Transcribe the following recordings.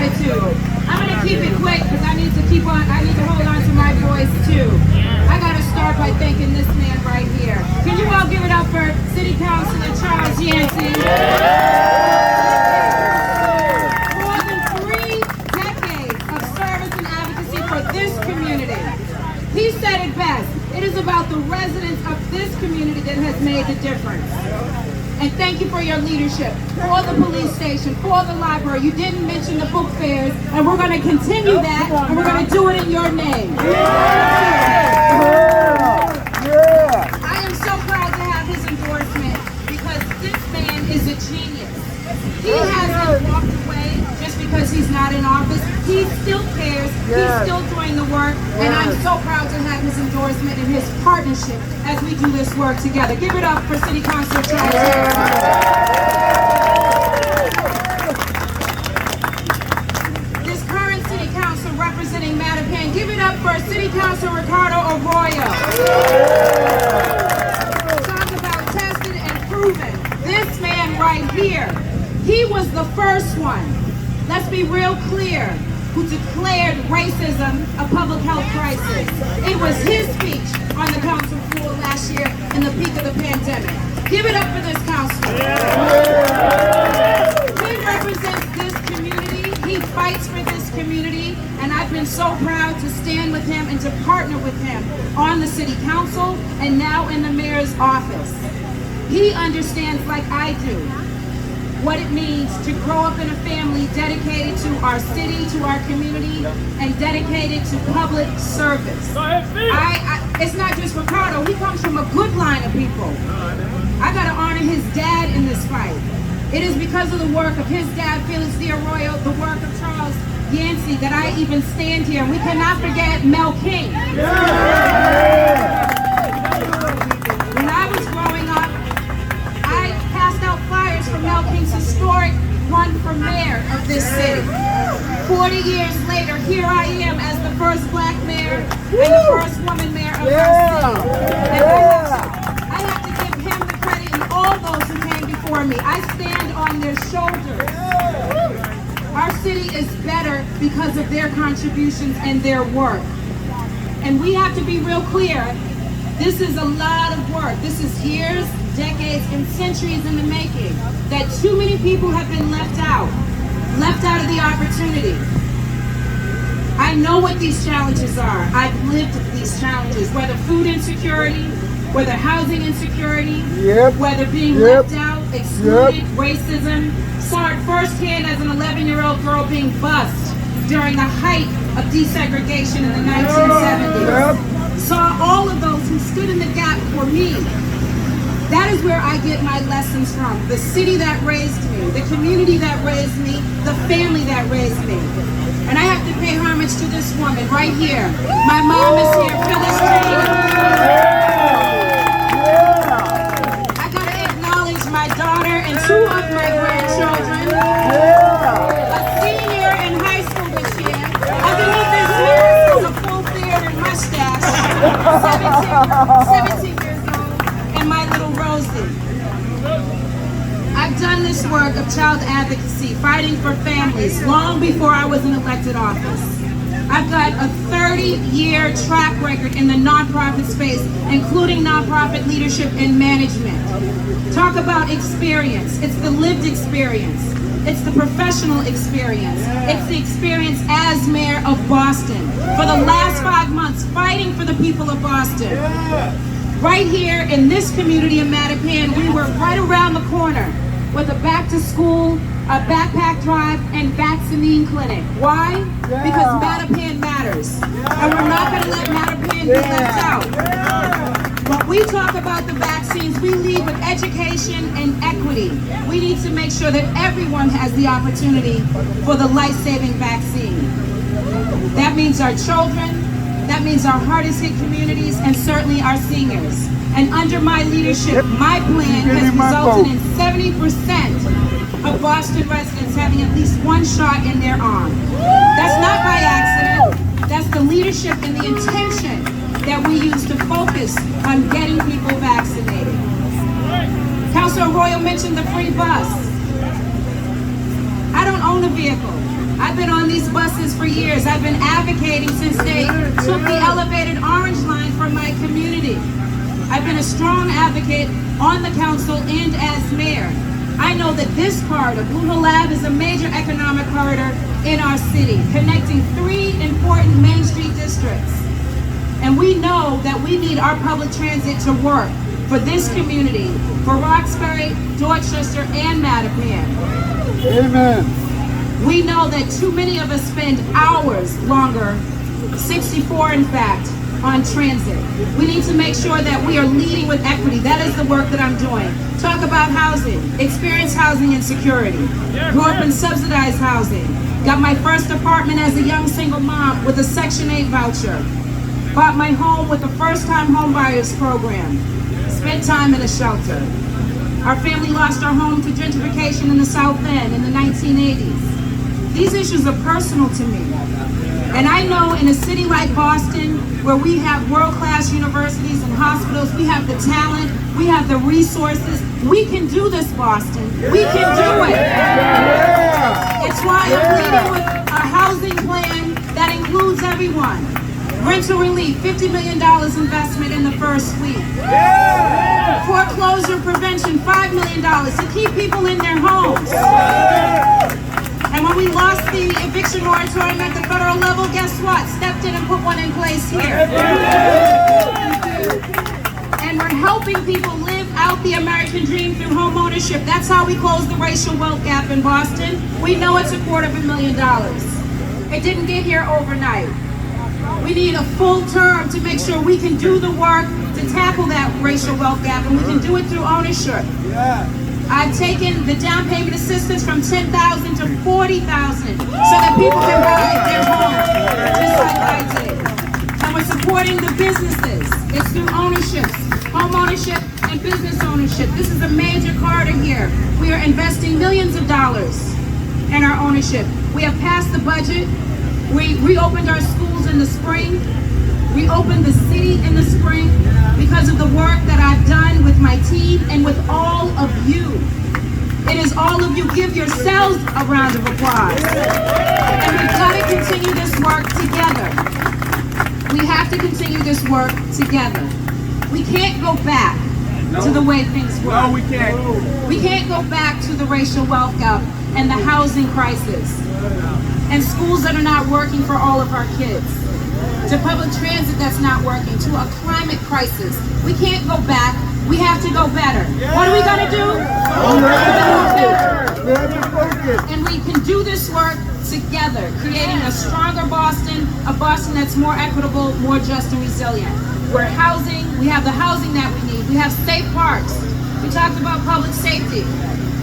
gratitude. I'm going to keep it quick because I need to hold on to my voice too. I got to start by thanking this man right here. Can you all give it up for City Councilor Charles Janey? More than 3 decades of service and advocacy for this community. He said it best. It is about the residents of this community that has made the difference. And thank you for your leadership, for the police station, for the library. You didn't mention the book fairs, and we're going to continue that, and we're going to do it in your name. I am so proud to have his endorsement because this man is a genius. He hasn't walked away just because he's not in office. He still cares. He's still doing the work, and I'm so proud to have his endorsement and his partnership as we do this work together. Give it up for City Councilor Charles. This current City Council representing Mattapan, give it up for City Councilor Ricardo Arroyo. Talk about tested and proven. This man right here, he was the first one, let's be real clear, who declared racism a public health crisis. It was his speech on the council floor last year in the peak of the pandemic. Give it up for this councilor. He represents this community. He fights for this community. And I've been so proud to stand with him and to partner with him on the city council and now in the mayor's office. He understands, like I do, what it means to grow up in a family dedicated to our city, to our community, and dedicated to public service. It's not just Ricardo, he comes from a good line of people. I gotta honor his dad in this fight. It is because of the work of his dad, Felix D. Arroyo, the work of Charles Yancey, that I even stand here. We cannot forget Mel King. When I was growing up, I passed out flyers for Mel King's historic run for mayor of this city. 40 years later, here I am as the first black mayor and the first woman mayor of our city. And I have to give him the credit and all those who came before me. I stand on their shoulders. Our city is better because of their contributions and their work. And we have to be real clear, this is a lot of work. This is years, decades, and centuries in the making, that too many people have been left out of the opportunity. I know what these challenges are. I've lived these challenges, whether food insecurity, whether housing insecurity, whether being left out, excluded, racism. Saw it firsthand as an 11-year-old girl being bused during the height of desegregation in the 1970s. Saw all of those who stood in the gap for me. That is where I get my lessons from. The city that raised me, the community that raised me, the family that raised me. And I have to pay homage to this woman right here. My mom is here, Phyllis Janey. I gotta acknowledge my daughter and 2 of my grandchildren. A senior in high school this year. Underneath this mask is a full beard and mustache. 17 years old. And my little Rosie. I've done this work of child advocacy, fighting for families, long before I was in elected office. I've got a 30-year track record in the nonprofit space, including nonprofit leadership and management. Talk about experience. It's the lived experience. It's the professional experience. It's the experience as mayor of Boston. For the last 5 months, fighting for the people of Boston. Right here in this community of Mattapan, we were right around the corner with a back to school, a backpack drive, and vaccine clinic. Why? Because Mattapan matters. And we're not going to let Mattapan be left out. When we talk about the vaccines, we lead with education and equity. We need to make sure that everyone has the opportunity for the life-saving vaccine. That means our children, that means our hardest hit communities, and certainly our seniors. And under my leadership, my plan has resulted in 70% of Boston residents having at least 1 shot in their arm. That's not by accident. That's the leadership and the intention that we use to focus on getting people vaccinated. Councilor Arroyo mentioned the free bus. I don't own a vehicle. I've been on these buses for years. I've been advocating since they took the elevated orange line from my community. I've been a strong advocate on the council and as mayor. I know that this corridor, Blue Hill Ave, is a major economic corridor in our city, connecting 3 important Main Street districts. And we know that we need our public transit to work for this community, for Roxbury, Dorchester, and Mattapan. Amen. We know that too many of us spend hours longer, 64 in fact, on transit. We need to make sure that we are leading with equity. That is the work that I'm doing. Talk about housing, experience housing insecurity. Grew up in subsidized housing. Got my first apartment as a young single mom with a Section 8 voucher. Bought my home with a first-time home buyers program. Spent time in a shelter. Our family lost our home to gentrification in the South End in the 1980s. These issues are personal to me. And I know in a city like Boston, where we have world-class universities and hospitals, we have the talent, we have the resources, we can do this, Boston. We can do it. It's why I'm leading with a housing plan that includes everyone. Rental relief, $50 million investment in the first week. Foreclosure prevention, $5 million to keep people in their homes. And when we lost the eviction moratorium at the federal level, guess what? Stepped in and put one in place here. And we're helping people live out the American dream through home ownership. That's how we close the racial wealth gap in Boston. We know it's $250,000. It didn't get here overnight. We need a full term to make sure we can do the work to tackle that racial wealth gap, and we can do it through ownership. I've taken the down payment assistance from $10,000 to $40,000 so that people can buy their home, just like I did. And we're supporting the businesses. It's through ownership, home ownership and business ownership. This is a major corridor here. We are investing millions of dollars in our ownership. We have passed the budget. We reopened our schools in the spring. We opened the city in the spring because of the work that I've done with my team and with all of you. It is all of you. Give yourselves a round of applause. And we've got to continue this work together. We have to continue this work together. We can't go back to the way things were. No, we can't. We can't go back to the racial wealth gap and the housing crisis and schools that are not working for all of our kids, to public transit that's not working, to a climate crisis. We can't go back. We have to go better. What are we going to do? And we can do this work together, creating a stronger Boston, a Boston that's more equitable, more just and resilient. Where housing, we have the housing that we need. We have safe parks. We talked about public safety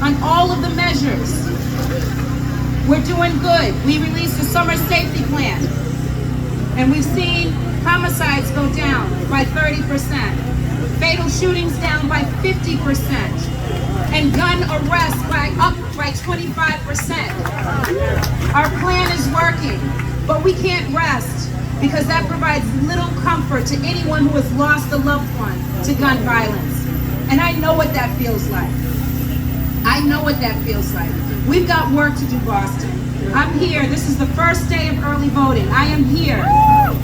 on all of the measures. We're doing good. We released a summer safety plan. And we've seen homicides go down by 30%, fatal shootings down by 50%, and gun arrests up by 25%. Our plan is working, but we can't rest because that provides little comfort to anyone who has lost a loved one to gun violence. And I know what that feels like. I know what that feels like. We've got work to do, Boston. I'm here. This is the first day of early voting. I am here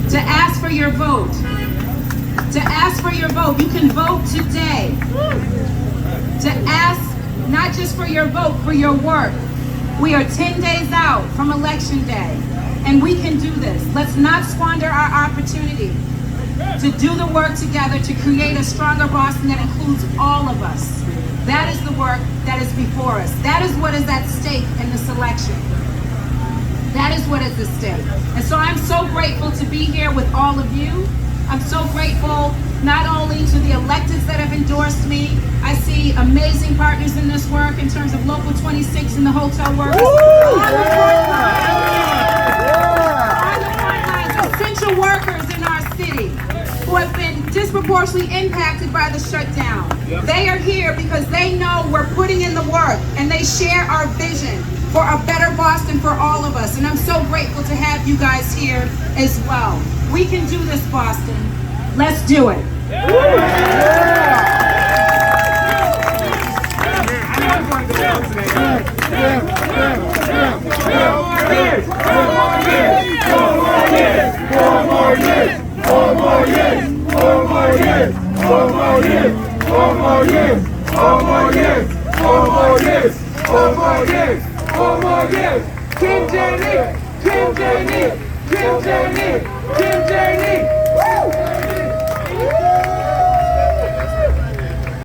to ask for your vote. To ask for your vote. You can vote today. To ask not just for your vote, for your work. We are 10 days out from Election Day, and we can do this. Let's not squander our opportunity to do the work together to create a stronger Boston that includes all of us. That is the work that is before us. That is what is at stake in this election. That is what is at stake. And so I'm so grateful to be here with all of you. I'm so grateful not only to the electeds that have endorsed me. I see amazing partners in this work in terms of Local 26 and the hotel workers. On the front lines, essential workers in our city who have been disproportionately impacted by the shutdown. They are here because they know we're putting in the work and they share our vision for a better Boston for all of us. And I'm so grateful to have you guys here as well. We can do this, Boston. Let's do it. Yeah. 4 more years, 4 more years, 4 more years, 4 more years, 4 more years, 4 more years. Team Janey, Team Janey, Team Janey, Team Janey. Woo!